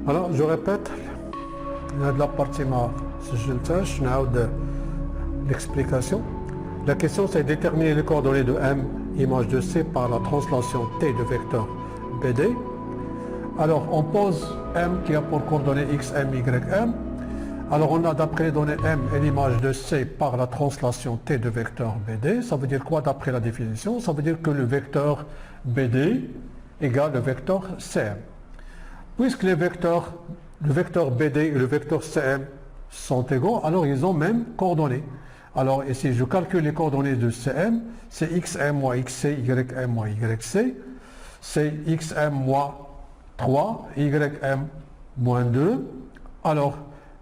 Alors, je répète, la partie l'explication. La question, c'est déterminer les coordonnées de M, image de C, par la translation T de vecteur BD. Alors, on pose M qui a pour coordonnées X, M, Y, M. Alors, on a d'après les données M et l'image de C par la translation T de vecteur BD. Ça veut dire quoi d'après la définition? Ça veut dire que le vecteur BD égale le vecteur CM. Puisque le vecteur BD et le vecteur CM sont égaux, alors ils ont même coordonnées. Alors ici, je calcule les coordonnées de CM, c'est XM moins XC, YM moins YC, c'est XM moins 3, YM moins 2. Alors,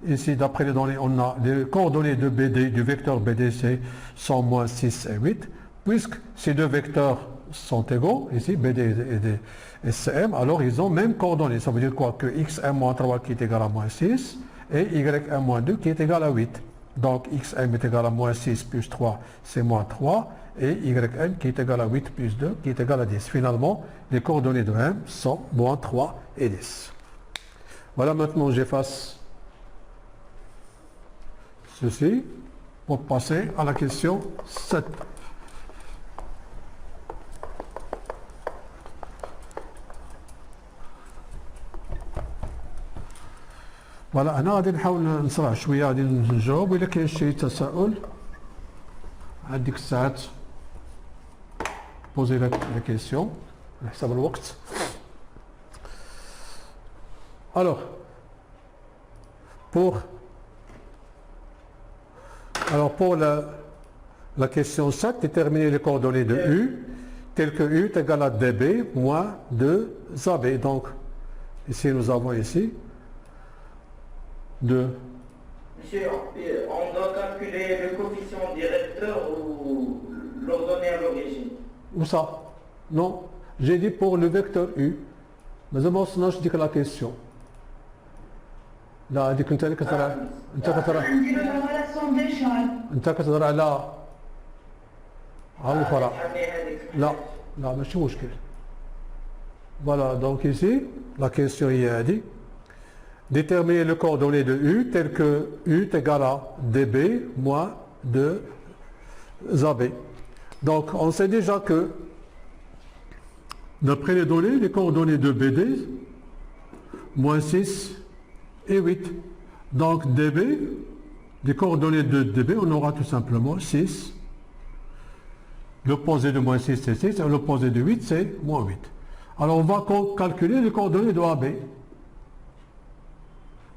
ici, d'après les données, on a les coordonnées de BD, du vecteur BDC sont moins 6 et 8. Puisque ces deux vecteurs sont égaux, ici, BD et CM, alors ils ont même coordonnées. Ça veut dire quoi? Que XM moins 3 qui est égal à moins 6 et YM moins 2 qui est égal à 8. Donc XM est égal à moins 6 plus 3, c'est moins 3, et YM qui est égal à 8 plus 2 qui est égal à 10. Finalement, les coordonnées de M sont moins 3 et 10. Voilà, maintenant j'efface ceci pour passer à la question 7. فوالا هنا غادي نحاول نسرع شويه غادي نجاوب الا كاين شي تساؤل عاد ديك الساعات بوزي لا كيسيون على حساب الوقت. Alors pour la question 7, déterminer les coordonnées de U telles que U est égal à DB moins 2AB. Donc ici nous avons ici 2. Monsieur, on doit calculer le coefficient directeur ou l'ordonnée à l'origine. Où ça? Non, j'ai dit pour le vecteur U. Mais d'abord, sinon je dis que la question. لا هذيك انت اللي كتهضر انت كتهضر انت كتهضر على الاخرى. لا ماشي مشكل. Voilà, donc ici la question est هذه. Déterminer le coordonnées de U tel que U est égal à DB moins 2AB. Donc on sait déjà que d'après les données, les coordonnées de BD, moins 6 et 8. Donc DB, les coordonnées de DB, on aura tout simplement 6. L'opposé de moins 6 c'est 6 et l'opposé de 8 c'est moins 8. Alors on va calculer les coordonnées de AB.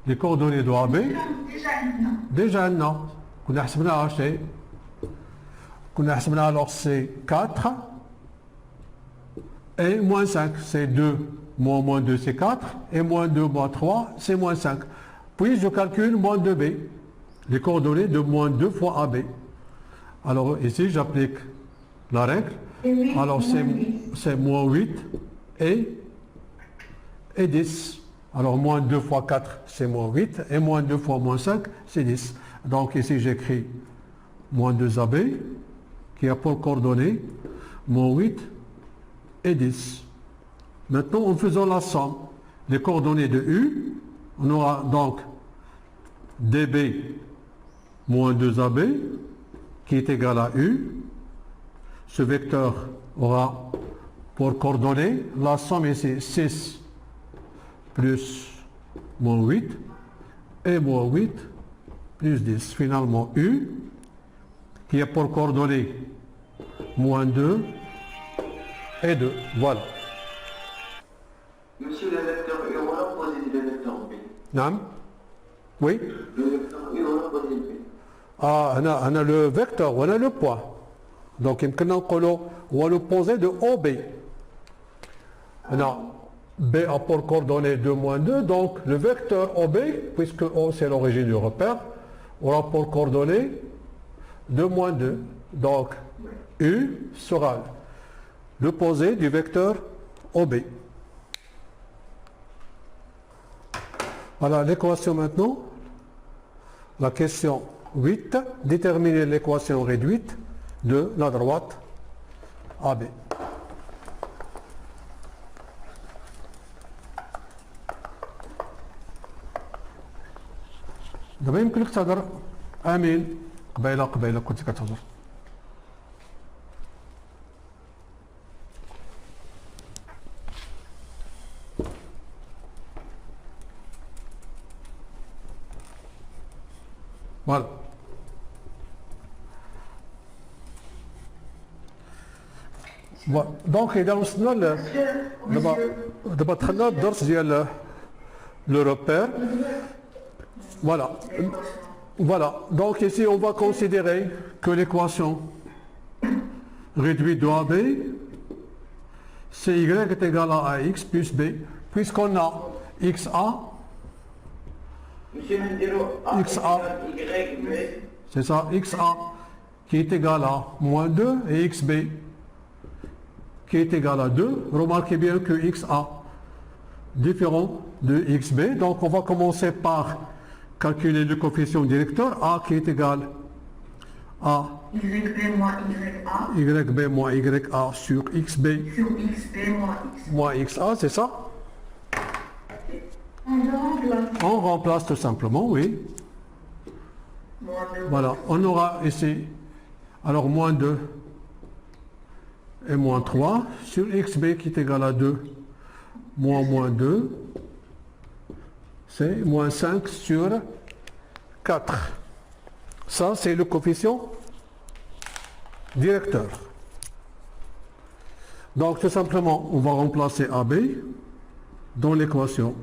Les coordonnées de AB déjà non. كنا حسبناها شيء. كنا حسبناها alors c'est 4 et moins 5 c'est 2 moins 2 c'est 4 et moins 2 moins 3 c'est moins 5. Puis je calcule moins 2B. Les coordonnées de moins 2 fois AB. Alors ici j'applique la règle. Alors c'est moins 8 et 10. Alors moins 2 fois 4 c'est moins 8 et moins 2 fois moins 5 c'est 10. Donc ici j'écris moins 2AB qui a pour coordonnées moins 8 et 10. Maintenant en faisant la somme des coordonnées de U, on aura donc DB moins 2AB qui est égal à U. Ce vecteur aura pour coordonnées la somme ici 6 plus moins 8 et moins 8 plus 10. Finalement U qui a pour coordonnées moins 2 et 2. Voilà. Monsieur, le vecteur U, on a posé le vecteur B. Non? Oui? Le vecteur U, on a posé B. Ah, on a le vecteur, on a le point. Donc يمكن نقولوا هو l'opposé de OB. Non. B a pour coordonnées 2 moins 2, donc le vecteur OB, puisque O c'est l'origine du repère, aura pour coordonnées 2 moins 2. Donc U sera l'opposé du vecteur OB. Voilà l'équation maintenant. La question 8, déterminer l'équation réduite de la droite AB. دابا يمكن لك تهضر امين قبيله كنت كتهضر. فوالا دونك اذا وصلنا دابا دخلنا الدرس ديال le repère. Voilà, donc ici on va considérer que l'équation réduite de AB c'est y est égal à ax plus b, puisqu'on a xa, xa, c'est ça, xa qui est égal à moins 2 et xb qui est égal à 2. Remarquez bien que xa différent de xb, donc on va commencer par calculer le coefficient directeur a qui est égal à yb moins ya sur xb moins xa, c'est ça? On remplace tout simplement, oui. Voilà, on aura ici alors moins 2 et moins 3 sur xb qui est égal à 2 moins 2, c'est moins 5 sur 4. Ça, c'est le coefficient directeur. Donc, tout simplement, on va remplacer AB dans l'équation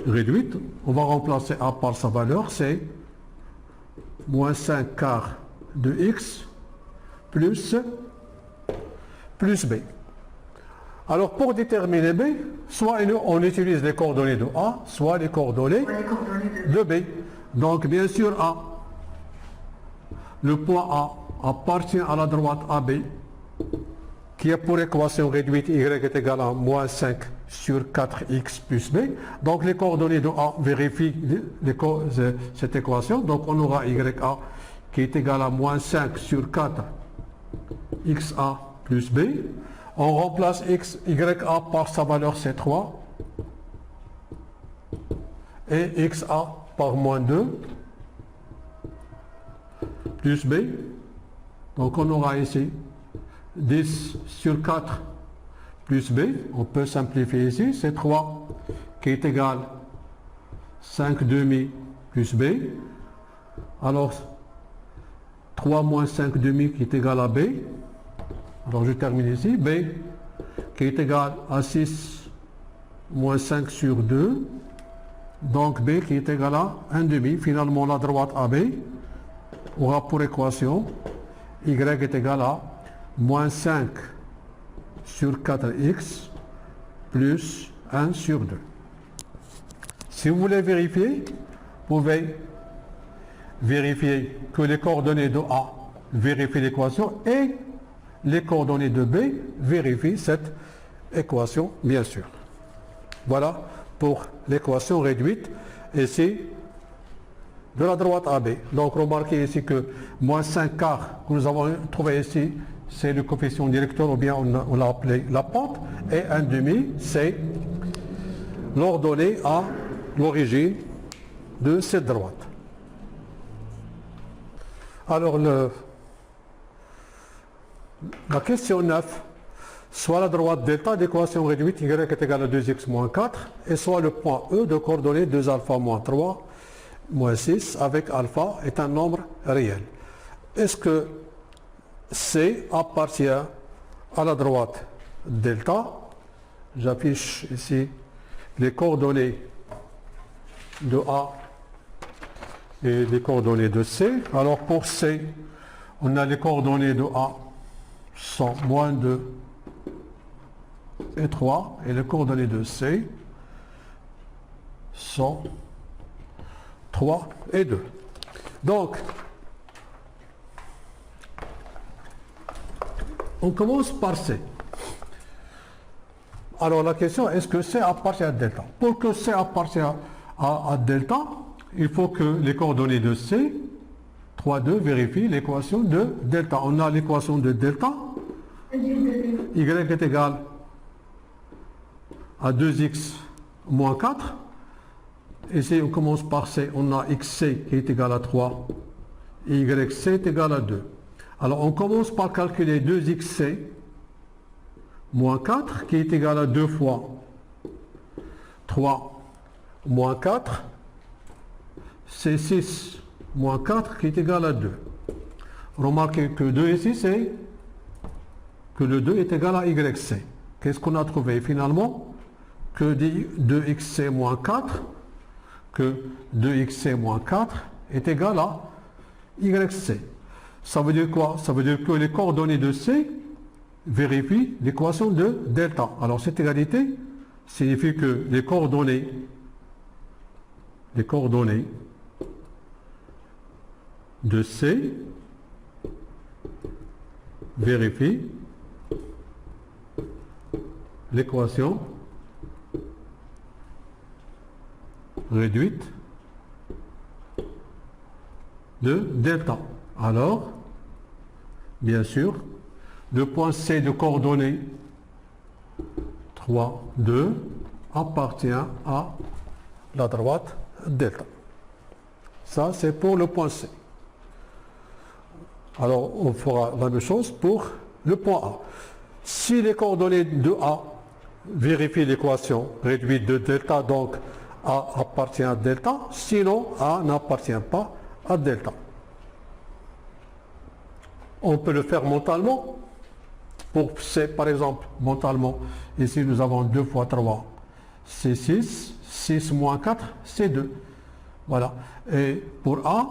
réduite. On va remplacer A par sa valeur, c'est moins 5 quart de x plus B. Alors, pour déterminer B, soit on utilise les coordonnées de A, soit les coordonnées de B. Donc, bien sûr, A, le point A appartient à la droite AB, qui est pour équation réduite y est égal à moins 5 sur 4x plus B. Donc, les coordonnées de A vérifient cette équation. Donc, on aura YA qui est égal à moins 5 sur 4 XA plus B. On remplace YA par sa valeur C3 et XA par moins 2 plus B. Donc on aura ici 10 sur 4 plus B. On peut simplifier ici. C3 qui est égal 5 demi plus B. Alors 3 moins 5 demi qui est égal à B. Alors je termine ici, B qui est égal à 6 moins 5 sur 2, donc B qui est égal à 1 demi. Finalement la droite AB aura pour équation Y est égal à moins 5 sur 4x plus 1 sur 2. Si vous voulez vérifier, vous pouvez vérifier que les coordonnées de A vérifient l'équation et les coordonnées de B vérifient cette équation, bien sûr. Voilà pour l'équation réduite ici de la droite AB. Donc remarquez ici que moins 5 quarts que nous avons trouvé ici, c'est le coefficient directeur, ou bien on l'a appelé la pente, et 1 demi, c'est l'ordonnée à l'origine de cette droite. Alors la question 9, soit la droite delta d'équation réduite y est égal à 2x moins 4, et soit le point E de coordonnées 2 alpha moins 3 moins 6 avec alpha est un nombre réel. Est-ce que C appartient à la droite delta? J'affiche ici les coordonnées de A et les coordonnées de C. Alors pour C, on a les coordonnées de A sont moins 2 et 3, et les coordonnées de C sont 3 et 2. Donc, on commence par C. Alors la question, est-ce que C appartient à delta? Pour que C appartient à delta, il faut que les coordonnées de C, 3, 2, vérifient l'équation de delta. On a l'équation de delta. Y est égal à 2x moins 4. Ici, on commence par C. On a xc qui est égal à 3. Yc est égal à 2. Alors, on commence par calculer 2xc moins 4 qui est égal à 2 fois 3 moins 4. C'est 6 moins 4 qui est égal à 2. Remarquez que 2 ici, c'est que le 2 est égal à yc. Qu'est-ce qu'on a trouvé finalement? Que 2xc moins 4, que 2xc moins 4 est égal à yc. Ça veut dire quoi? Ça veut dire que les coordonnées de C vérifient l'équation de delta. Alors cette égalité signifie que les coordonnées de C vérifient l'équation réduite de delta. Alors, bien sûr, le point C de coordonnées 3, 2 appartient à la droite delta. Ça, c'est pour le point C. Alors, on fera la même chose pour le point A. Si les coordonnées de A vérifient l'équation réduite de delta, donc A appartient à delta, sinon A n'appartient pas à delta. On peut le faire mentalement. Pour C, par exemple, mentalement, ici nous avons 2 fois 3, c'est 6, 6 moins 4, c'est 2. Voilà. Et pour A,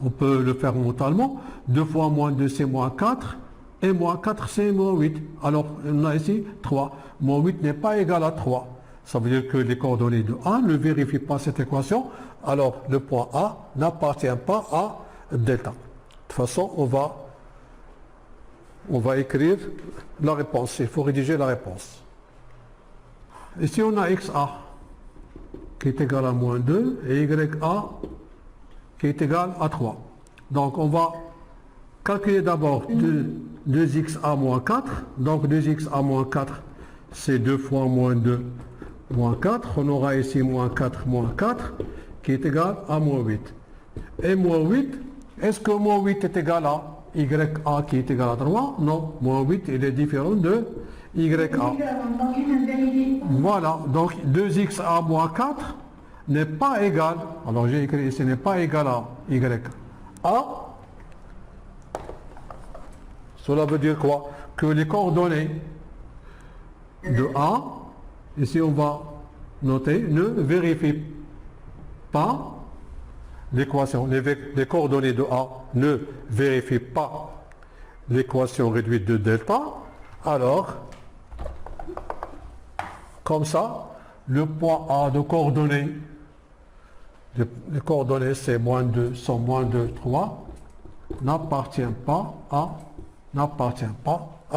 on peut le faire mentalement. 2 fois moins 2, c'est moins 4. Et moins 4, c'est moins 8. Alors, on a ici 3. Moins 8 n'est pas égal à 3. Ça veut dire que les coordonnées de A ne vérifient pas cette équation. Alors, le point A n'appartient pas à delta. De toute façon, on va écrire la réponse. Il faut rédiger la réponse. Ici, on a XA qui est égal à moins 2 et YA qui est égal à 3. Donc, on va calculer d'abord 2xa moins 4. Donc, 2xa moins 4, c'est 2 fois moins 2 moins 4. On aura ici moins 4 qui est égal à moins 8. Et moins 8, est-ce que moins 8 est égal à YA qui est égal à 3? Non, moins 8, il est différent de YA. Voilà, donc 2xa moins 4 n'est pas égal, alors j'ai écrit ici, n'est pas égal à YA. Cela veut dire quoi? Que les coordonnées de A, ici on va noter, ne vérifient pas l'équation. Les coordonnées de A ne vérifient pas l'équation réduite de delta. Alors, comme ça, le point A de coordonnées, les coordonnées c'est moins 2, sont moins 2, 3, n'appartient pas à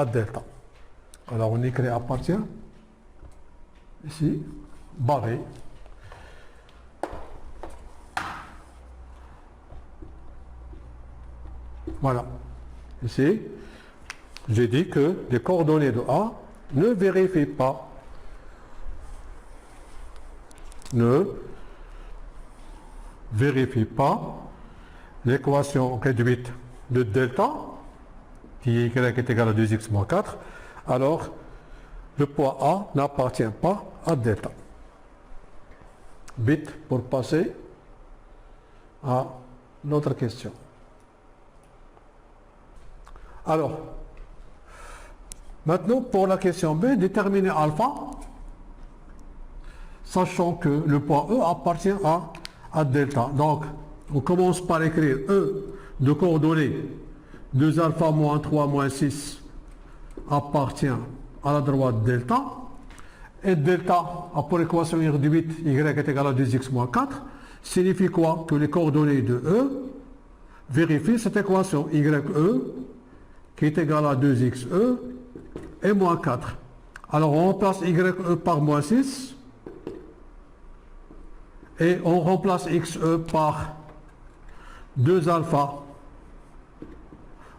delta. Alors on écrit appartient, ici, barré. Voilà. Ici, j'ai dit que les coordonnées de A ne vérifient pas l'équation réduite de delta, qui est y est égal à 2x moins 4, alors le point A n'appartient pas à delta. Vite pour passer à notre question. Alors, maintenant pour la question B, déterminer alpha, sachant que le point E appartient à delta. Donc, on commence par écrire E de coordonnées 2 alpha moins 3 moins 6 appartient à la droite delta. Et delta a pour équation réduite y est égal à 2x moins 4 signifie quoi? Que les coordonnées de E vérifient cette équation YE qui est égal à 2xe et moins 4. Alors on remplace YE par moins 6 et on remplace xe par 2 alpha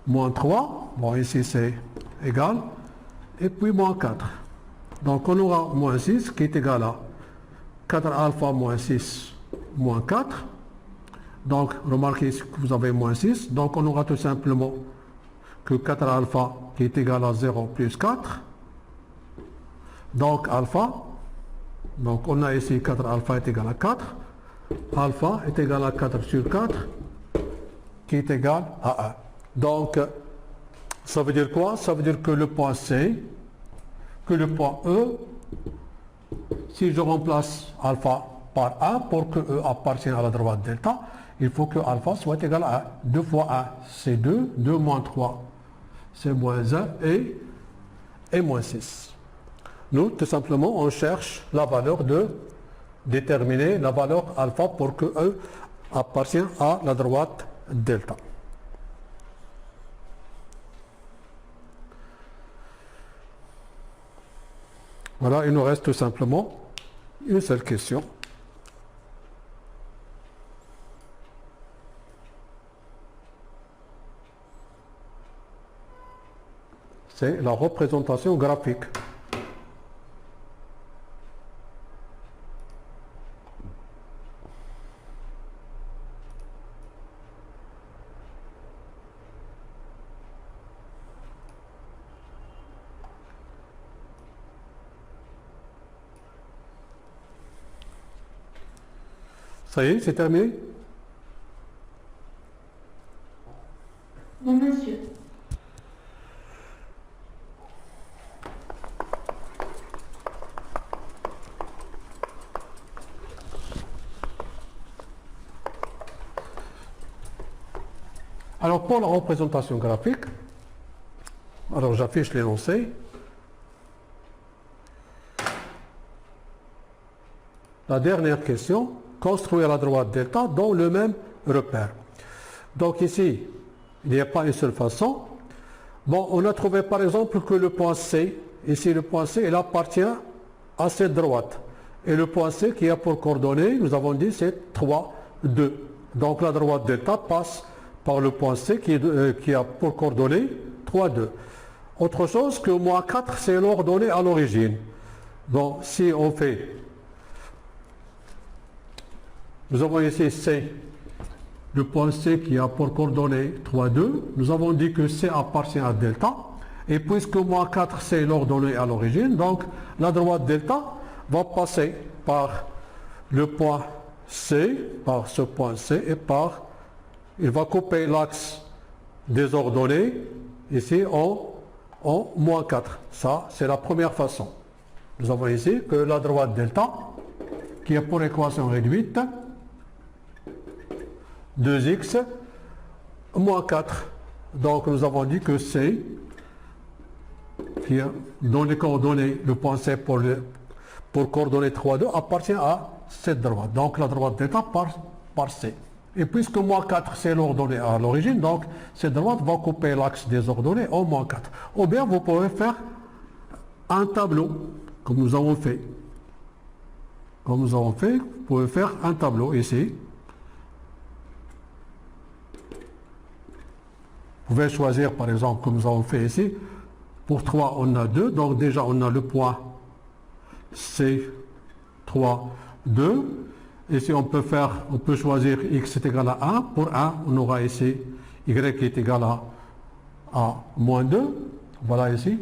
moins 3, bon ici c'est égal, et puis moins 4. Donc on aura moins 6 qui est égal à 4 alpha moins 6 moins 4. Donc, remarquez que vous avez moins 6. Donc, on aura tout simplement que 4 alpha qui est égal à 0 plus 4. Donc, alpha. Donc, on a ici 4 alpha est égal à 4. Alpha est égal à 4 sur 4 qui est égal à 1. Donc, ça veut dire quoi? Ça veut dire que le point C, que le point E, si je remplace alpha par 1 pour que E appartienne à la droite delta, il faut que alpha soit égal à 1. 2 fois 1, c'est 2. 2 moins 3, c'est moins 1 et moins 6. Nous, tout simplement, on cherche la valeur de déterminer la valeur alpha pour que E appartienne à la droite delta. Voilà, il nous reste tout simplement une seule question. C'est la représentation graphique. Ça y est, c'est terminé? Non, monsieur. Alors, pour la représentation graphique, alors j'affiche l'énoncé. La dernière question, construire la droite delta dans le même repère. Donc ici, il n'y a pas une seule façon. Bon, on a trouvé par exemple que le point C, ici le point C, il appartient à cette droite. Et le point C qui a pour coordonnées, nous avons dit, c'est 3, 2. Donc la droite delta passe par le point C qui a pour coordonnées 3, 2. Autre chose que moins 4, c'est l'ordonnée à l'origine. Donc si on fait, nous avons ici C, le point C qui a pour coordonnées 3, 2. Nous avons dit que C appartient à delta. Et puisque moins 4, c'est l'ordonnée à l'origine, donc la droite delta va passer par le point C, par ce point C, et il va couper l'axe des ordonnées ici en moins 4. Ça, c'est la première façon. Nous avons ici que la droite delta, qui a pour équation réduite 2x moins 4. Donc nous avons dit que C, qui a dans les coordonnées, le point C pour coordonner 3, 2, appartient à cette droite. Donc la droite delta par C. Et puisque moins 4 c'est l'ordonnée à l'origine, donc cette droite va couper l'axe des ordonnées en moins 4. Ou bien vous pouvez faire un tableau, comme nous avons fait. Comme nous avons fait, vous pouvez faire un tableau ici. Vous pouvez choisir par exemple, comme nous avons fait ici, pour 3 on a 2, donc déjà on a le point C, 3, 2. Ici on peut choisir x est égal à 1. Pour 1, on aura ici y qui est égal à moins 2. Voilà ici.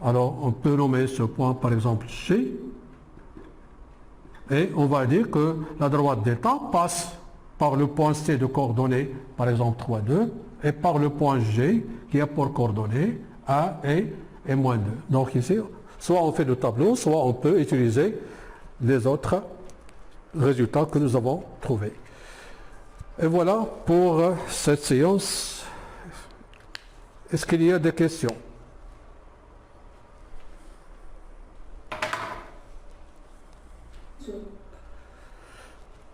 Alors on peut nommer ce point par exemple C. Et on va dire que la droite delta passe par le point C de coordonnées, par exemple 3, 2, et par le point G qui a pour coordonnées 1 et moins 2. Donc ici, soit on fait le tableau, soit on peut utiliser les autres résultats que nous avons trouvés. Et voilà pour cette séance. Est-ce qu'il y a des questions?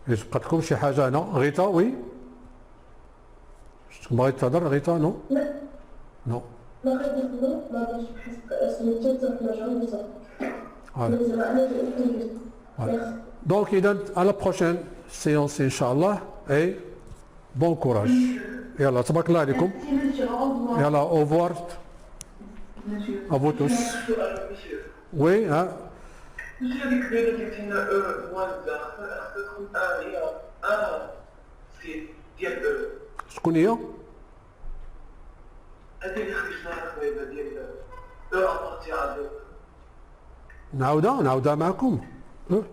Je comme chez Haja, non? Rita, oui? Je me تهضر Rita, non? Non. Voilà. Donc, à la prochaine séance, Inch'Allah, et bon courage. Et Allah, tabarakallah alaikum. Et Allah, au revoir à vous tous. Oui, hein? ماشي هذيك دايره ديال E موازده خاصها تكون هي سي ديال E. شكون هي؟ هذه اللي خرجناها قبيله ديال E ابارتيغ نعاودها معكم. لا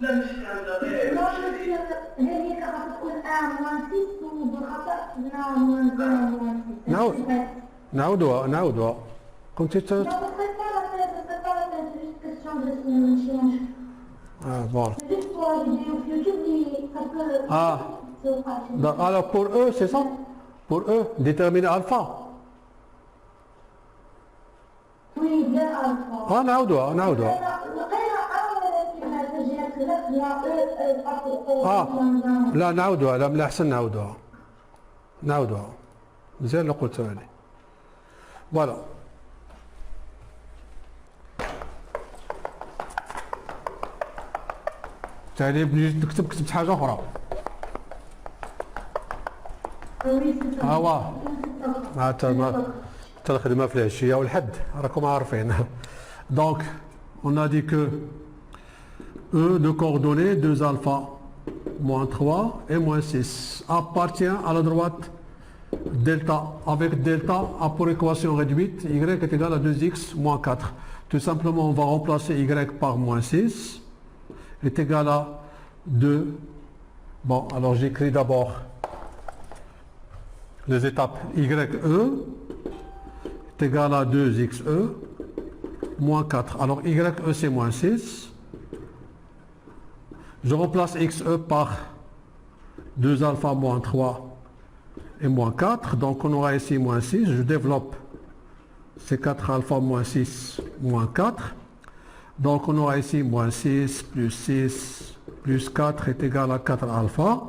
ماشي عندها غير لا هذيك غادي تكون A moins 6 وبالخطأ قلنا moins 1 نعاودوها كنتي Non, ce serait pas la peine, c'est juste question de se changer. voilà. C'est juste pour la vidéo YouTube, ça peut... Ah. Alors pour eux, c'est ça? Pour eux, déterminer alpha. Oui, bien alpha. نعاودوها. لقينا لا نعاودوها، لا من الأحسن نعاودوها. مزيان اللي قلتو هادي. فوالا. تالي بلي كتبت حاجة أخرى. واه. حتى الخدمة في العشية والحد راكم عارفين. Donc, on a dit que E de coordonnées 2 alpha moins 3 et moins 6 appartient à la droite delta. Avec delta a pour équation réduite y est égal à 2x moins 4. Tout simplement, on va remplacer y par moins 6 est égal à 2. Bon, alors j'écris d'abord les étapes ye est égal à 2xe moins 4. Alors ye c'est moins 6. Je remplace xe par 2 alpha moins 3 et moins 4. Donc on aura ici moins 6. Je développe. C'est 4 alpha moins 6 moins 4. Donc on aura ici moins 6 plus 4 est égal à 4 alpha.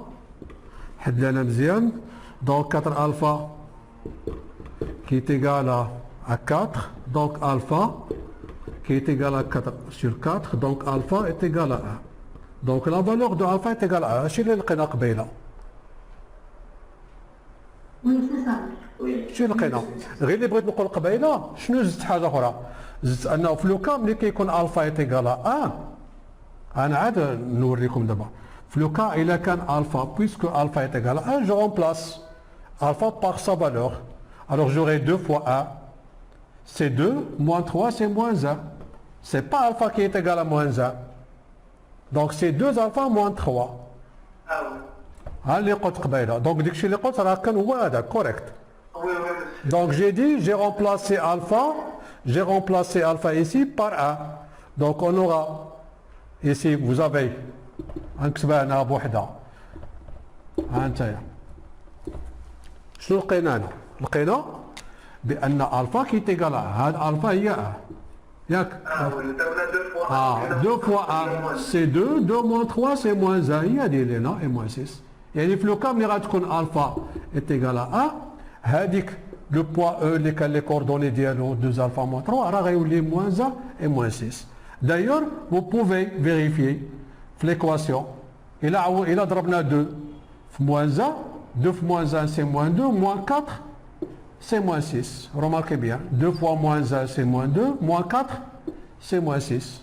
Donc 4 alpha qui est égal à 4. Donc alpha qui est égal à 4 sur 4. Donc alpha est égal à 1. Donc la valeur de alpha est égale à 1. شنو اللي لقينا قبيله؟ Oui, c'est ça. شنو لقينا؟ غير اللي بغيت نقول قبيله شنو زدت حاجه اخرى؟ زدت انه في لو كا ملي كيكون الفا ايتيغال 1 انا عاد نوريكم دابا في لو كا الا كان الفا بويسكو الفا ايتيغال 1 جو رومبلاس alpha par sa valeur. Alors j'aurai 2 fois 1 c'est 2 moins 3 c'est moins 1. C'est pas alpha qui est égal à moins 1. Donc c'est 2 alpha moins 3. ها اللي قلت قبيله. Donc داكشي اللي قلت راه كان هو هذا كوريكت. Donc j'ai dit j'ai remplacé alpha ici par 1. Donc on aura ici vous avez نكتبها هنا بوحده. ها انتيا. شنو لقينا هنا؟ لقينا بان الفا كي تيغال هاد الفا هي 1 ياك؟ 2 fois 1 c'est 2 2 moins 3 c'est moins 1 هي هادي لينا et moins 6. يعني في لو كا ملي غتكون الفا est égal à 1 هذيك لو بوان او اللي كان لي كوردوني ديالو 2 الفا moins 3 راه غيولي moins 1 et moins 6. D'ailleurs vous pouvez vérifier في l'équation إلا ضربنا 2 في moins 1 2 fois moins 1 c'est moins 2 moins 4 c'est moins 6. Remarquez bien 2 fois moins 1 c'est moins 2 moins 4 c'est moins 6.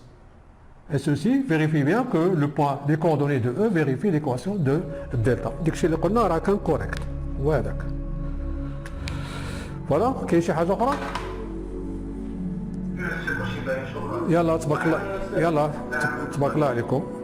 Et ceci vérifie bien que le point des coordonnées de E vérifie l'équation de delta. داكشي اللي قلنا راه كان كوريكت وهذاك. فوالا كاين شي حاجه اخرى؟ يلا تبارك الله عليكم.